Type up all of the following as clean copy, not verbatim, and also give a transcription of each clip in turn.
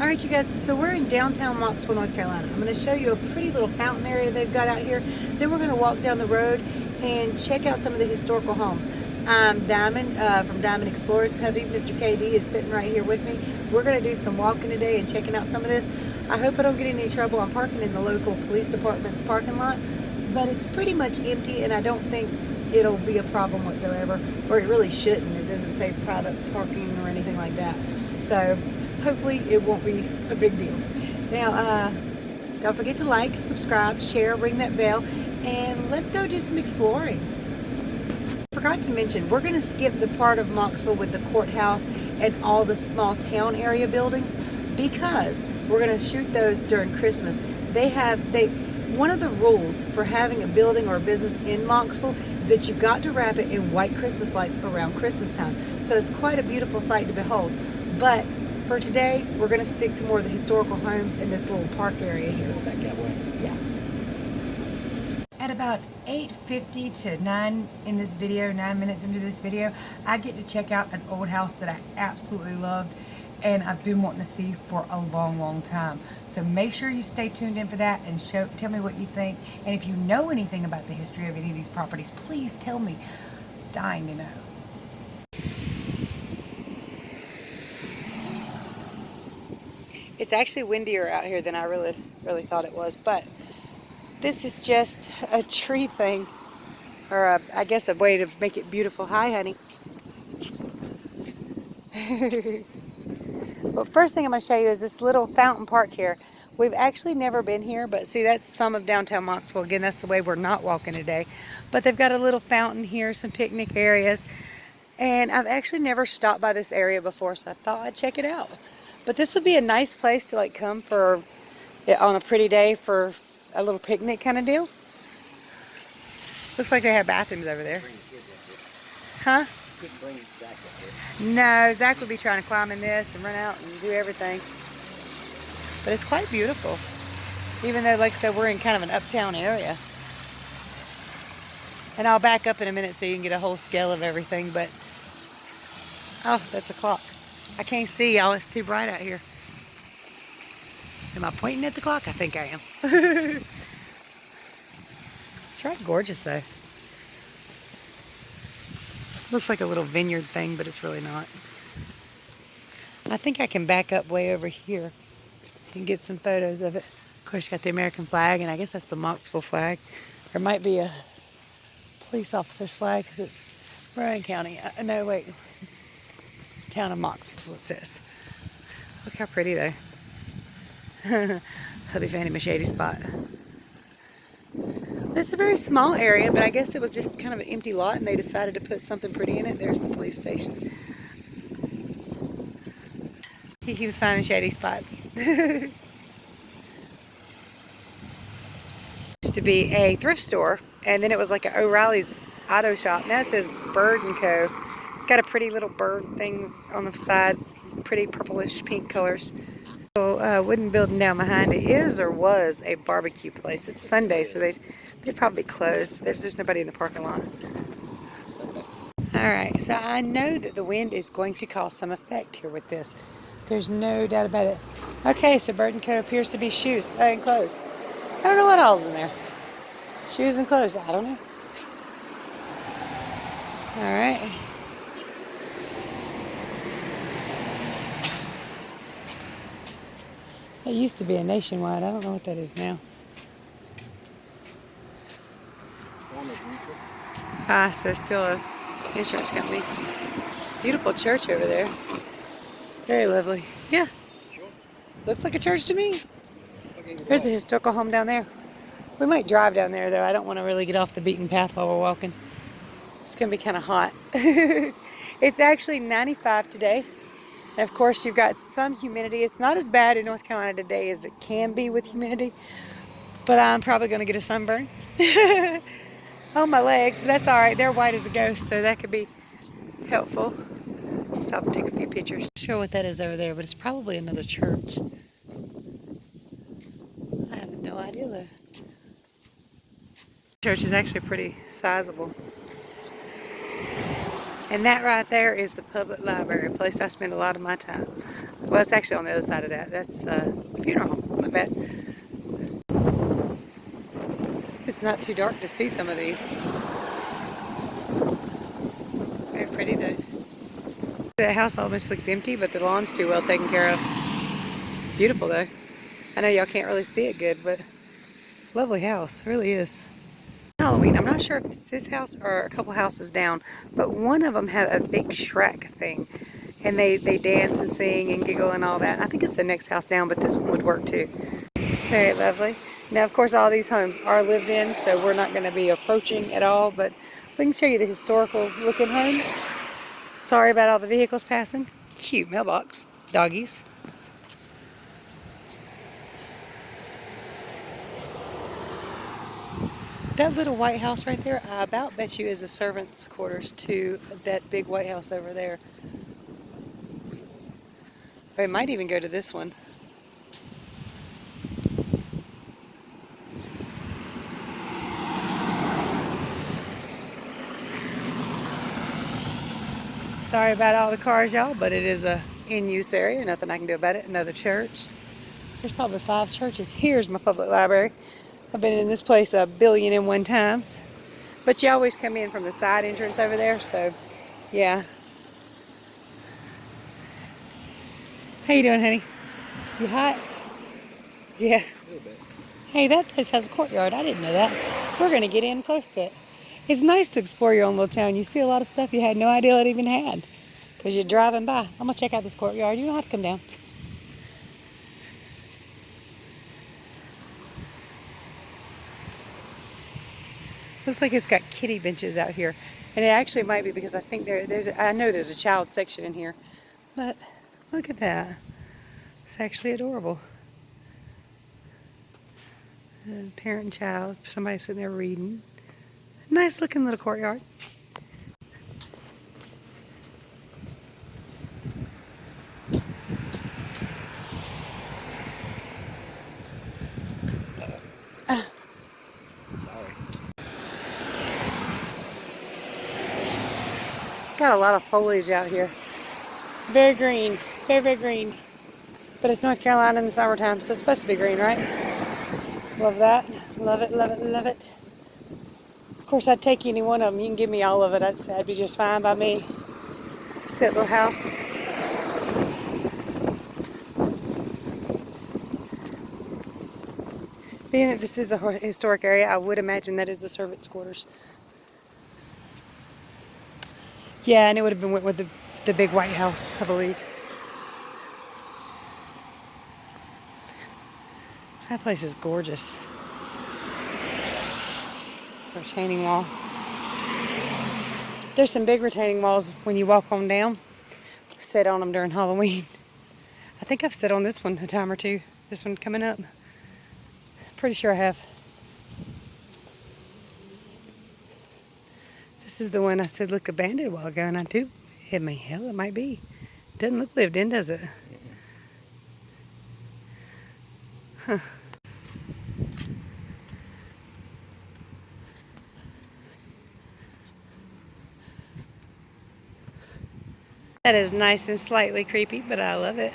Alright you guys, so we're in downtown Mocksville, North Carolina. I'm going to show you a pretty little fountain area they've got out here. Then we're going to walk down the road and check out some of the historical homes. Diamond from Diamond Explorers. Hubby, Mr. KD, is sitting right here with me. We're going to do some walking today and checking out some of this. I hope I don't get in any trouble. I'm parking in the local police department's parking lot, but it's pretty much empty and I don't think it'll be a problem whatsoever, or it really shouldn't. It doesn't say private parking or anything like that. So hopefully it won't be a big deal. Now, don't forget to like, subscribe, share, ring that bell, and let's go do some exploring. Forgot to mention, we're going to skip the part of Mocksville with the courthouse and all the small town area buildings because we're going to shoot those during Christmas. One of the rules for having a building or a business in Mocksville is that you've got to wrap it in white Christmas lights around Christmas time. So it's quite a beautiful sight to behold. But for today, we're going to stick to more of the historical homes in this little park area here. Back that way. Yeah. At about 8:50 to 9 in this video, 9 minutes into this video, I get to check out an old house that I absolutely loved and I've been wanting to see for a long time. So make sure you stay tuned in for that and tell me what you think. And if you know anything about the history of any of these properties, please tell me. Dying to know. It's actually windier out here than I really thought it was, but this is just a tree thing, or I guess a way to make it beautiful. Hi, honey. Well, first thing I'm going to show you is this little fountain park here. We've actually never been here, but see, that's some of downtown Mocksville. Again, that's the way we're not walking today. But they've got a little fountain here, some picnic areas, and I've actually never stopped by this area before, so I thought I'd check it out. But this would be a nice place to like come for on a pretty day for a little picnic kind of deal. Looks like they have bathrooms over there. Huh? No, Zach would be trying to climb in this and run out and do everything. But it's quite beautiful. Even though, like I said, we're in kind of an uptown area. And I'll back up in a minute so you can get a whole scale of everything. But, oh, that's a clock. I can't see, y'all. It's too bright out here. Am I pointing at the clock? I think I am. It's right gorgeous, though. Looks like a little vineyard thing, but it's really not. I think I can back up way over here and get some photos of it. Of course, you got the American flag, and I guess that's the Mocksville flag. There might be a police officer's flag because it's Bryan County. No, wait. Town of Mocksville is what it says. Look how pretty, though. Hubby found him a shady spot. It's a very small area, but I guess it was just kind of an empty lot and they decided to put something pretty in it. There's the police station. He was finding shady spots. Used to be a thrift store, and then it was like an O'Reilly's auto shop. Now it says Bird & Co. It's got a pretty little bird thing on the side, pretty purplish pink colors. Wooden building down behind it is or was a barbecue place. It's Sunday, so they're probably closed. There's just nobody in the parking lot. Alright, so I know that the wind is going to cause some effect here with this. There's no doubt about it. Okay, so Bird & Co. appears to be shoes and clothes. I don't know what all's in there. Shoes and clothes, I don't know. Alright. It used to be a Nationwide. I don't know what that is now. So still a insurance company. Beautiful church over there. Very lovely. Yeah. Looks like a church to me. There's a historical home down there. We might drive down there, though. I don't want to really get off the beaten path while we're walking. It's going to be kind of hot. It's actually 95 today. And of course, you've got some humidity. It's not as bad in North Carolina today as it can be with humidity. But I'm probably going to get a sunburn on my legs. But that's all right. They're white as a ghost, so that could be helpful. Stop and take a few pictures. Not sure what that is over there, but it's probably another church. I have no idea, though. Church is actually pretty sizable. And that right there is the public library, a place I spend a lot of my time. Well, it's actually on the other side of that. That's a funeral home. Not bad. It's not too dark to see some of these. Very pretty though. The house almost looks empty, but the lawn's too well taken care of. Beautiful though. I know y'all can't really see it good, but lovely house. It really is. Halloween. I'm not sure if it's this house or a couple houses down, but one of them had a big Shrek thing. And they dance and sing and giggle and all that. And I think it's the next house down, but this one would work too. Very lovely. Now, of course, all these homes are lived in, so we're not going to be approaching at all, but we can show you the historical looking homes. Sorry about all the vehicles passing. Cute mailbox. Doggies. That little white house right there, I about bet you is the servants' quarters to that big white house over there. Or it might even go to this one. Sorry about all the cars, y'all, but it is a in-use area. Nothing I can do about it. Another church. There's probably 5 churches. Here's my public library. I've been in this place 1,000,001 times. But you always come in from the side entrance over there, so yeah. How you doing, honey? You hot? Yeah. A little bit. Hey, that place has a courtyard. I didn't know that. We're going to get in close to it. It's nice to explore your own little town. You see a lot of stuff you had no idea it even had because you're driving by. I'm going to check out this courtyard. You don't have to come down. Looks like it's got kiddie benches out here. And it actually might be because I think I know there's a child section in here. But look at that. It's actually adorable. And parent and child, somebody sitting there reading. Nice looking little courtyard. Got a lot of foliage out here. Very green. Very, very green. But it's North Carolina in the summertime, so it's supposed to be green, right? Love that. Love it, love it, love it. Of course, I'd take any one of them. You can give me all of it. I'd be just fine by me. Sit little house. Being that this is a historic area, I would imagine that is the servants' quarters. Yeah, and it would have been with the big white house, I believe. That place is gorgeous. It's a retaining wall. There's some big retaining walls when you walk on down. Sit on them during Halloween. I think I've sat on this one a time or two. This one coming up. Pretty sure I have. This is the one I said looked abandoned a while ago, and I do. Hit me. Hell, it might be. Doesn't look lived in, does it? Huh. That is nice and slightly creepy, but I love it.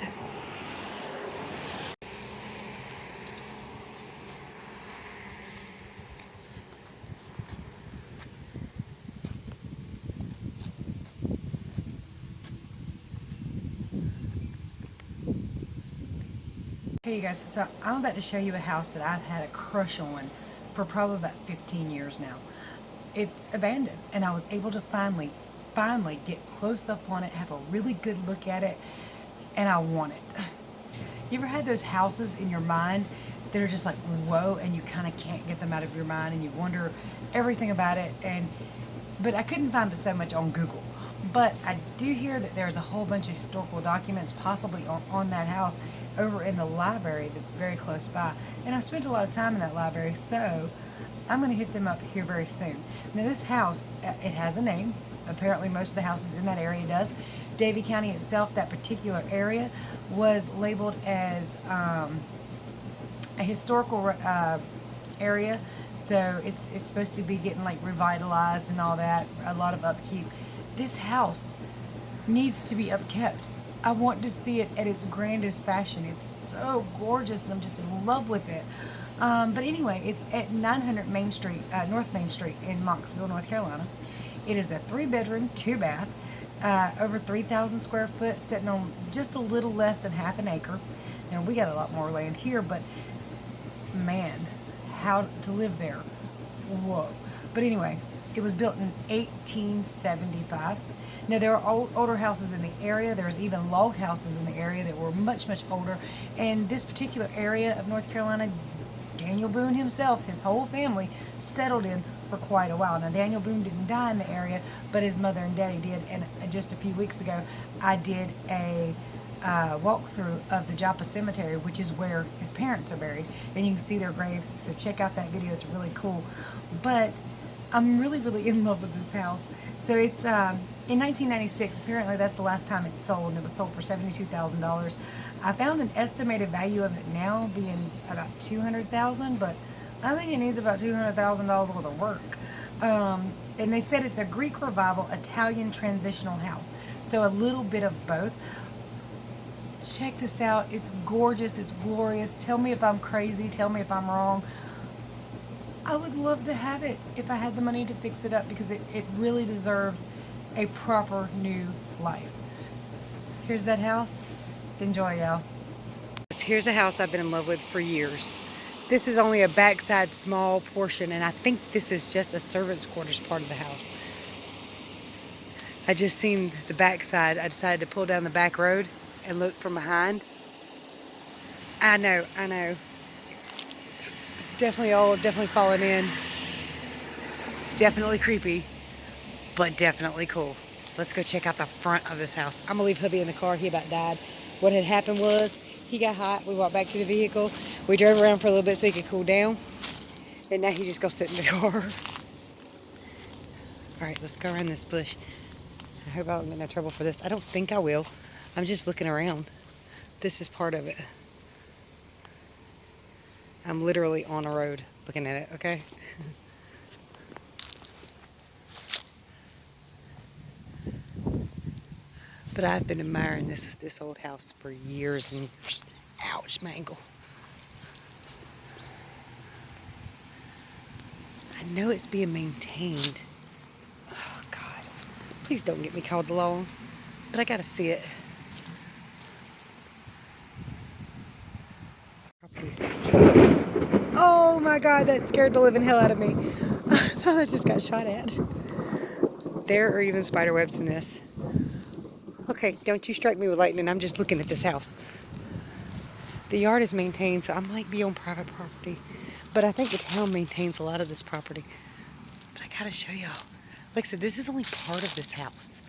Hey you guys, so I'm about to show you a house that I've had a crush on for probably about 15 years now. It's abandoned, and I was able to finally get close up on it, have a really good look at it, and I want it. You ever had those houses in your mind that are just like, whoa, and you kind of can't get them out of your mind, and you wonder everything about it, but I couldn't find so much on Google. But I do hear that there's a whole bunch of historical documents possibly on that house over in the library that's very close by. And I've spent a lot of time in that library, so I'm going to hit them up here very soon. Now this house, it has a name. Apparently most of the houses in that area does. Davie County itself, that particular area, was labeled as a historical area. So it's supposed to be getting like revitalized and all that, a lot of upkeep. This house needs to be upkept. I want to see it at its grandest fashion. It's so gorgeous. I'm just in love with it. But anyway, it's at 900 Main Street, North Main Street in Mocksville, North Carolina. It is a 3-bedroom, 2-bath, over 3,000 square foot, sitting on just a little less than half an acre. Now, we got a lot more land here, but man, how to live there. Whoa. But anyway, it was built in 1875. Now, there are older houses in the area. There's even log houses in the area that were much, much older. And this particular area of North Carolina, Daniel Boone himself, his whole family, settled in for quite a while. Now, Daniel Boone didn't die in the area, but his mother and daddy did. And just a few weeks ago, I did a walkthrough of the Joppa Cemetery, which is where his parents are buried. And you can see their graves, so check out that video. It's really cool. But I'm really, really in love with this house. So it's in 1996, apparently that's the last time it sold, and it was sold for $72,000. I found an estimated value of it now being about $200,000, but I think it needs about $200,000 worth of work. And they said it's a Greek Revival Italian transitional house, so a little bit of both. Check this out. It's gorgeous. It's glorious. Tell me if I'm crazy. Tell me if I'm wrong. I would love to have it if I had the money to fix it up, because it really deserves a proper new life. Here's that house. Enjoy, y'all. Here's a house I've been in love with for years. This is only a backside small portion, and I think this is just a servant's quarters part of the house. I just seen the backside. I decided to pull down the back road and look from behind. I know. It's definitely old, definitely fallen in. Definitely creepy, but definitely cool. Let's go check out the front of this house. I'm gonna leave hubby in the car. He about died. What had happened was he got hot. We walked back to the vehicle. We drove around for a little bit so he could cool down. And now he's just gonna sit in the car. All right, let's go around this bush. I hope I don't get no trouble for this. I don't think I will. I'm just looking around. This is part of it. I'm literally on a road looking at it, okay? But I've been admiring this old house for years and years. Ouch, my ankle. I know it's being maintained. Oh, God. Please don't get me called along. But I gotta see it. Oh my God, that scared the living hell out of me. I thought I just got shot at. There are even spider webs in this. Okay, don't you strike me with lightning. I'm just looking at this house. The yard is maintained, so I might be on private property. But I think the town maintains a lot of this property. But I gotta show y'all. Like I said, this is only part of this house.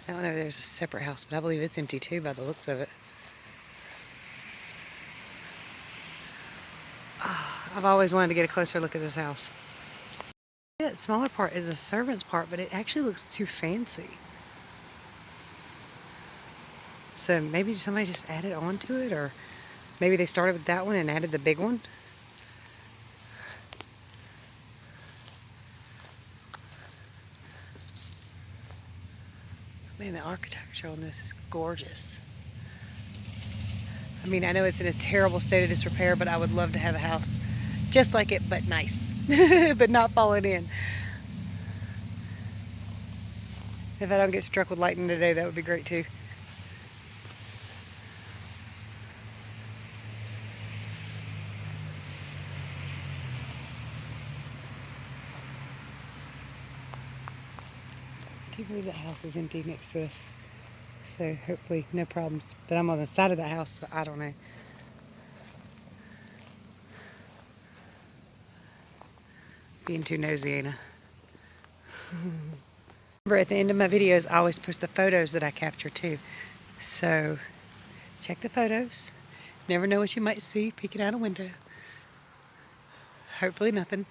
I don't know if there's a separate house, but I believe it's empty too by the looks of it. I've always wanted to get a closer look at this house. That smaller part is a servant's part, but it actually looks too fancy. So maybe somebody just added on to it, or maybe they started with that one and added the big one. Man, the architecture on this is gorgeous. I mean, I know it's in a terrible state of disrepair, but I would love to have a house just like it, but nice, but not falling in. If I don't get struck with lightning today, that would be great too. I believe that house is empty next to us, so hopefully no problems. But I'm on the side of the house, so I don't know. Being too nosy, ain't I? Remember, at the end of my videos, I always post the photos that I capture too. So check the photos. Never know what you might see peeking out a window. Hopefully nothing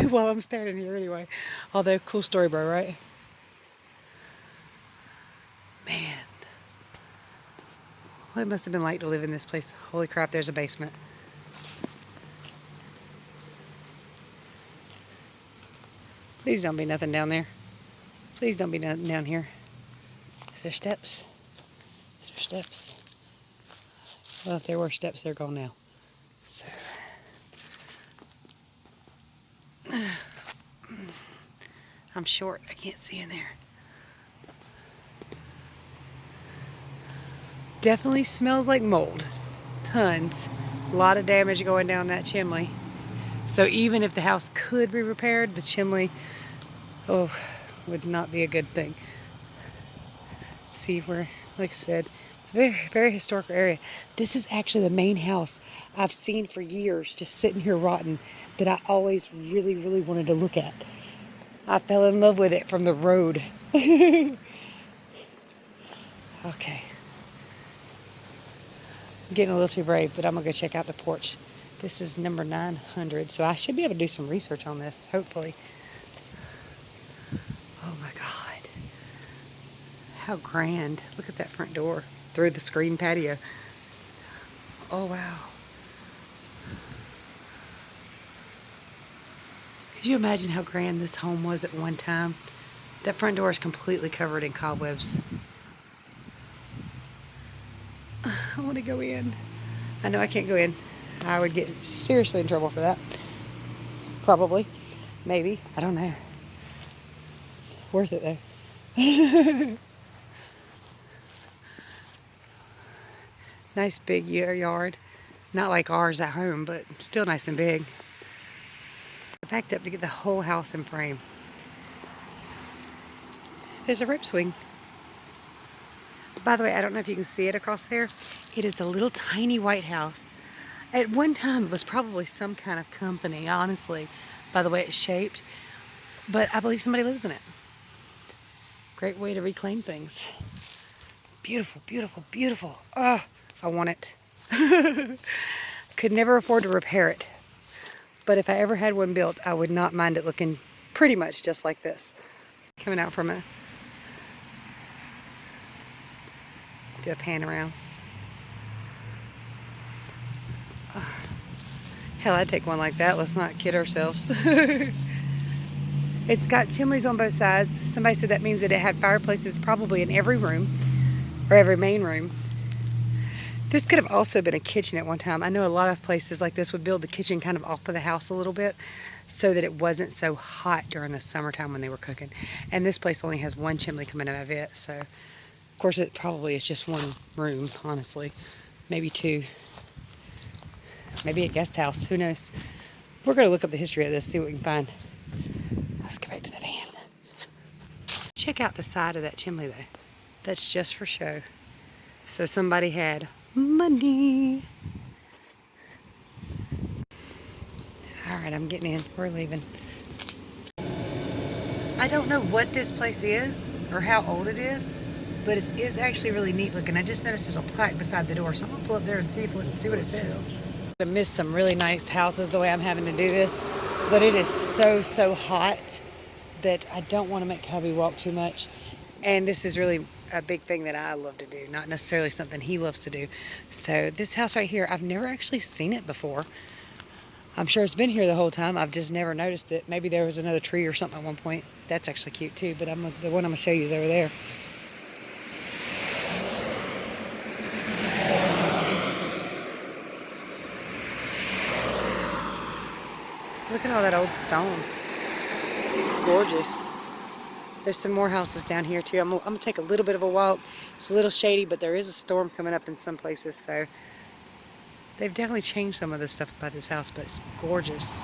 while I'm standing here anyway. Although, cool story, bro, right? Man, Well, it must have been late to live in this place. Holy crap, there's a basement. Please don't be nothing down there. Please don't be nothing down here. Is there steps? Is there steps? Well, if there were steps, they're gone now. So, I'm short. I can't see in there. Definitely smells like mold. Tons. A lot of damage going down that chimney. So even if the house could be repaired, the chimney, would not be a good thing. See where, like I said, it's a very, very historical area. This is actually the main house I've seen for years, just sitting here rotten, that I always really, really wanted to look at. I fell in love with it from the road. Okay. I'm getting a little too brave, but I'm going to go check out the porch. This is number 900, so I should be able to do some research on this, hopefully. Oh my God. How grand. Look at that front door through the screen patio. Oh wow. Could you imagine how grand this home was at one time? That front door is completely covered in cobwebs. I want to go in. I know I can't go in. I would get seriously in trouble for that. Probably. Maybe. I don't know. Worth it though. Nice big yard. Not like ours at home, but still nice and big. I backed up to get the whole house in frame. There's a rope swing. By the way, I don't know if you can see it across there. It is a little tiny white house. At one time, it was probably some kind of company, honestly, by the way it's shaped. But I believe somebody lives in it. Great way to reclaim things. Beautiful, beautiful, beautiful. Oh, I want it. Could never afford to repair it. But if I ever had one built, I would not mind it looking pretty much just like this. Coming out from a... do a pan around. Oh, hell, I'd take one like that. Let's not kid ourselves. It's got chimneys on both sides. Somebody said that means that it had fireplaces probably in every room, or every main room. This could have also been a kitchen at one time. I know a lot of places like this would build the kitchen kind of off of the house a little bit so that it wasn't so hot during the summertime when they were cooking. And this place only has one chimney coming out of it, so of course it probably is just one room, honestly. Maybe two. Maybe a guest house, who knows. We're gonna look up the history of this, see what we can find. Let's go back to the van. Check out the side of that chimney though. That's just for show. So somebody had money. All right, I'm getting in. We're leaving. I don't know what this place is or how old it is, but it is actually really neat looking. I just noticed there's a plaque beside the door, so I'm gonna pull up there and see what it says. I missed some really nice houses the way I'm having to do this, but it is so hot that I don't want to make hubby walk too much. And this is really a big thing that I love to do, not necessarily something he loves to do. So this house right here, I've never actually seen it before. I'm sure it's been here the whole time. I've just never noticed it. Maybe there was another tree or something at one point. That's actually cute too, but the one I'm gonna show you is over there. Look at all that old stone. It's gorgeous. There's some more houses down here too. I'm gonna take a little bit of a walk. It's a little shady, but there is a storm coming up in some places, so they've definitely changed some of the stuff about this house, but it's gorgeous.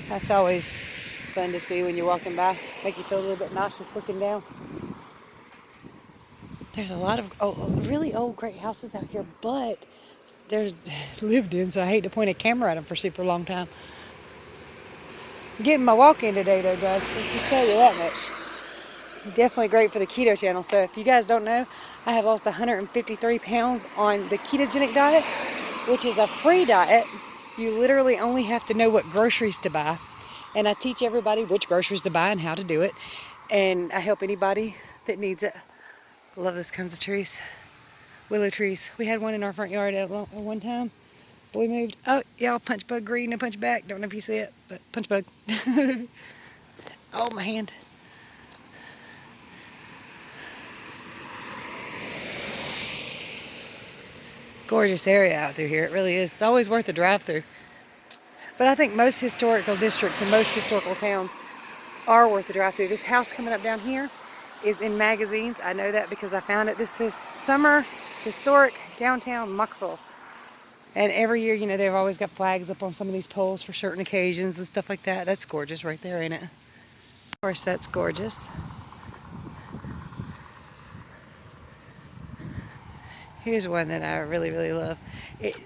That's always fun to see when you're walking by. Make you feel a little bit nauseous looking down. There's a lot of really old great houses out here, but they're lived in, so I hate to point a camera at them for a super long time. I'm getting my walk in today though, guys. Let's just tell you that much. Definitely great for the keto channel. So if you guys don't know, I have lost 153 pounds on the ketogenic diet, which is a free diet. You literally only have to know what groceries to buy. And I teach everybody which groceries to buy and how to do it. And I help anybody that needs it. I love those kinds of trees. willow trees. We had one in our front yard at one time. But we moved. Oh, y'all, punch bug green and punch back. Don't know if you see it, but punch bug. Oh, my hand. Gorgeous area out through here. It really is. It's always worth a drive through. But I think most historical districts and most historical towns are worth a drive through. This house coming up down here is in magazines. I know that because I found it. This says Summer Historic Downtown Mocksville. And every year, you know, they've always got flags up on some of these poles for certain occasions and stuff like that. That's gorgeous right there, ain't it? Of course, that's gorgeous. Here's one that I really, really love.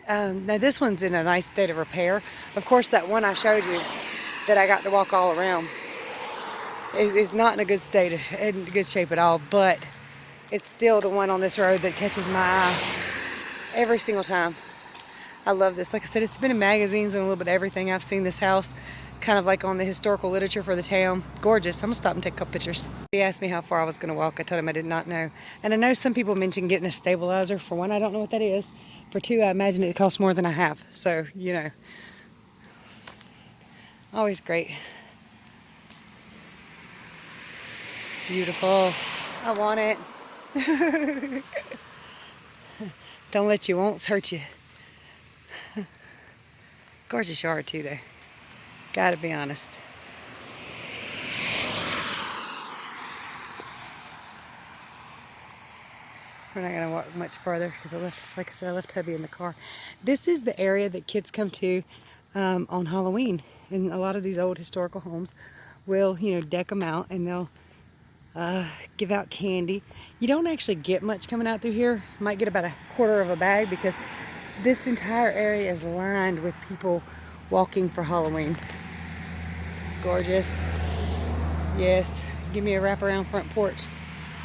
Now this one's in a nice state of repair. Of course, that one I showed you that I got to walk all around is not in a good state, in good shape at all, but it's still the one on this road that catches my eye every single time. I love this. Like I said, it's been in magazines and a little bit of everything. I've seen this house kind of like on the historical literature for the town. Gorgeous. I'm gonna stop and take a couple pictures. He asked me how far I was gonna walk. I told him I did not know. And I know some people mentioned getting a stabilizer. For one, I don't know what that is. For two, I imagine it costs more than I have. So, you know, always great. Beautiful. I want it. Don't let your wants hurt you. Gorgeous yard too, though. Gotta be honest. We're not gonna walk much farther because like I said, I left hubby in the car. This is the area that kids come to on Halloween. And a lot of these old historical homes will, you know, deck them out and they'll give out candy. You don't actually get much coming out through here. You might get about a quarter of a bag because this entire area is lined with people walking for Halloween. Gorgeous. Yes, give me a wraparound front porch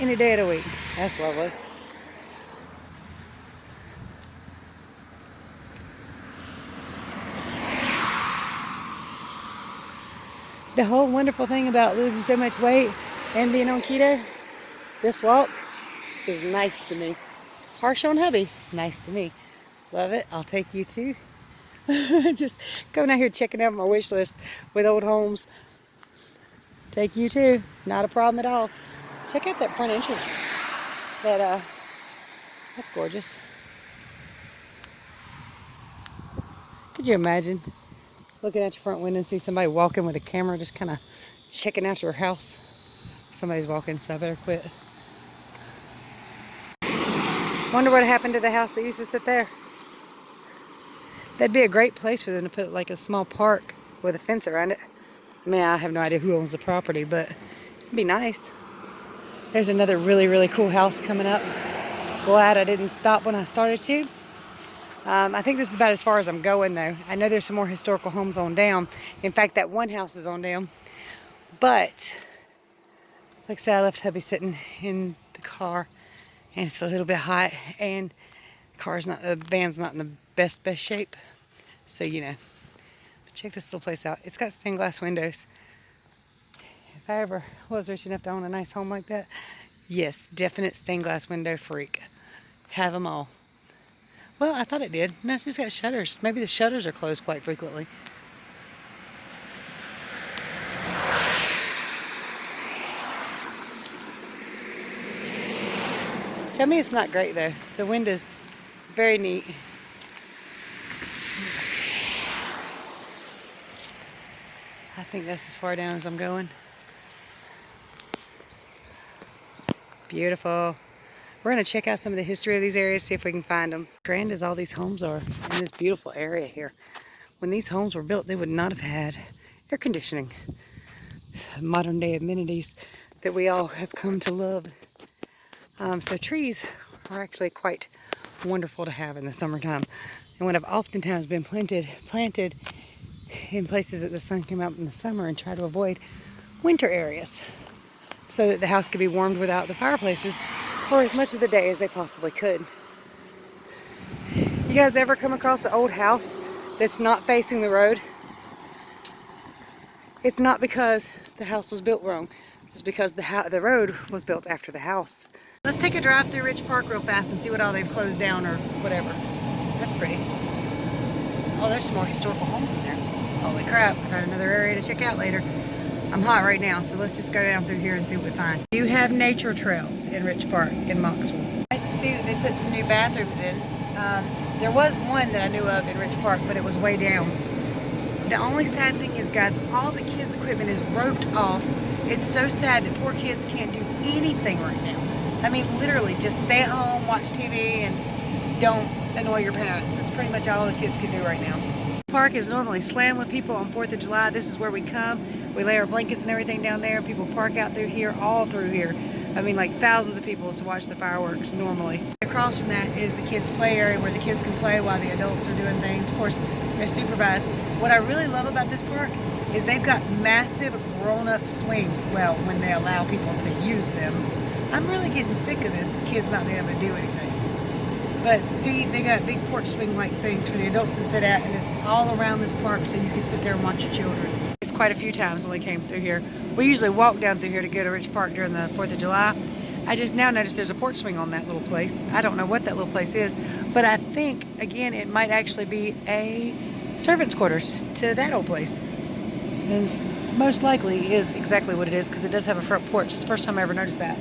any day of the week. That's lovely. The whole wonderful thing about losing so much weight and being on keto, this walk is nice to me. Harsh on hubby, nice to me. Love it. I'll take you too. Just going out here checking out my wish list with old homes. Take you too. Not a problem at all. Check out that front entrance. That's gorgeous. Could you imagine looking at your front window and see somebody walking with a camera just kind of checking out your house? Somebody's walking, so I better quit. Wonder what happened to the house that used to sit there. That'd be a great place for them to put like a small park with a fence around it. I mean, I have no idea who owns the property, but it'd be nice. There's another really, really cool house coming up. Glad I didn't stop when I started to. I think this is about as far as I'm going though. I know there's some more historical homes on down. In fact, that one house is on down. But, like I said, I left hubby sitting in the car and it's a little bit hot and the van's not in the best shape. So, you know, check this little place out. It's got stained glass windows. If I ever was rich enough to own a nice home like that, yes, definite stained glass window freak. Have them all. Well, I thought it did. No, it's just got shutters. Maybe the shutters are closed quite frequently. Tell me it's not great though. The window's very neat. I think that's as far down as I'm going. Beautiful. We're going to check out some of the history of these areas, see if we can find them. Grand as all these homes are in this beautiful area here. When these homes were built, they would not have had air conditioning. Modern day amenities that we all have come to love. So trees are actually quite wonderful to have in the summertime. And what I've oftentimes been planted in places that the sun came out in the summer and try to avoid winter areas so that the house could be warmed without the fireplaces for as much of the day as they possibly could. You guys ever come across an old house that's not facing the road? It's not because the house was built wrong. It's because the road was built after the house. Let's take a drive through Rich Park real fast and see what all they've closed down or whatever. That's pretty. Oh, there's some more historical homes in there. Holy crap, I've got another area to check out later. I'm hot right now, so let's just go down through here and see what we find. You have nature trails in Rich Park in Mocksville. Nice to see that they put some new bathrooms in. There was one that I knew of in Rich Park, but it was way down. The only sad thing is, guys, all the kids' equipment is roped off. It's so sad that poor kids can't do anything right now. I mean, literally, just stay at home, watch TV, and don't annoy your parents. That's pretty much all the kids can do right now. The park is normally slammed with people on 4th of July. This is where we come. We lay our blankets and everything down there. People park out through here, all through here. I mean, like thousands of people to watch the fireworks normally. Across from that is the kids' play area where the kids can play while the adults are doing things. Of course, they're supervised. What I really love about this park is they've got massive grown-up swings. Well, when they allow people to use them. I'm really getting sick of this, the kids not being able to do anything. But see, they got big porch swing-like things for the adults to sit at, and it's all around this park so you can sit there and watch your children. It's quite a few times when we came through here. We usually walk down through here to go to Rich Park during the 4th of July. I just now noticed there's a porch swing on that little place. I don't know what that little place is, but I think, again, it might actually be a servant's quarters to that old place. And most likely is exactly what it is, because it does have a front porch. It's the first time I ever noticed that.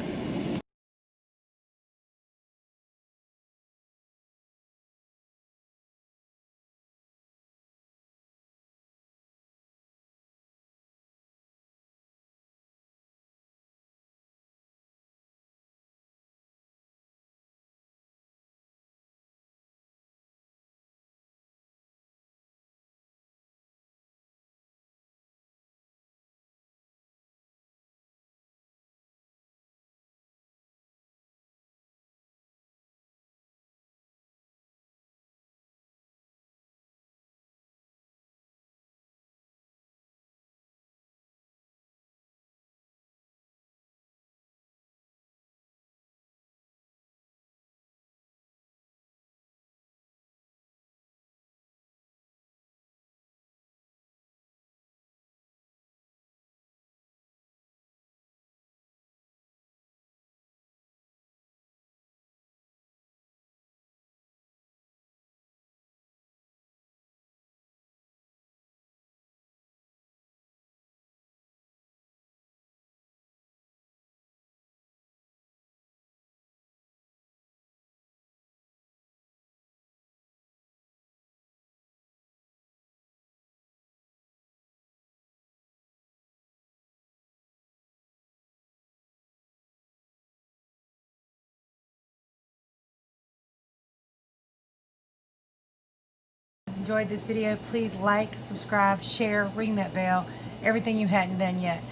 Enjoyed this video, please like, subscribe, share, ring that bell, everything you hadn't done yet.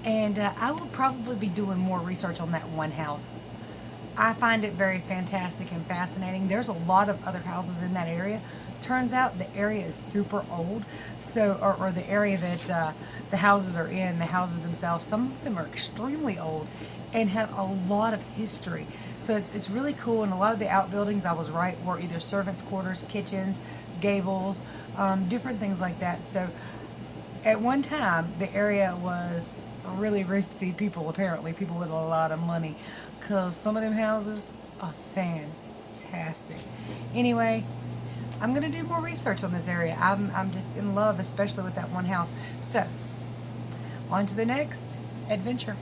And I will probably be doing more research on that one house. I find it very fantastic and fascinating. There's a lot of other houses in that area. Turns out the area is super old, so or the area that the houses are in, the houses themselves, some of them are extremely old and have a lot of history. So it's really cool, and a lot of the outbuildings, I was right, were either servants' quarters, kitchens, gables, different things like that. So at one time, the area was really ritzy people, apparently, people with a lot of money, because some of them houses are fantastic. Anyway, I'm going to do more research on this area. I'm just in love, especially with that one house. So, on to the next adventure.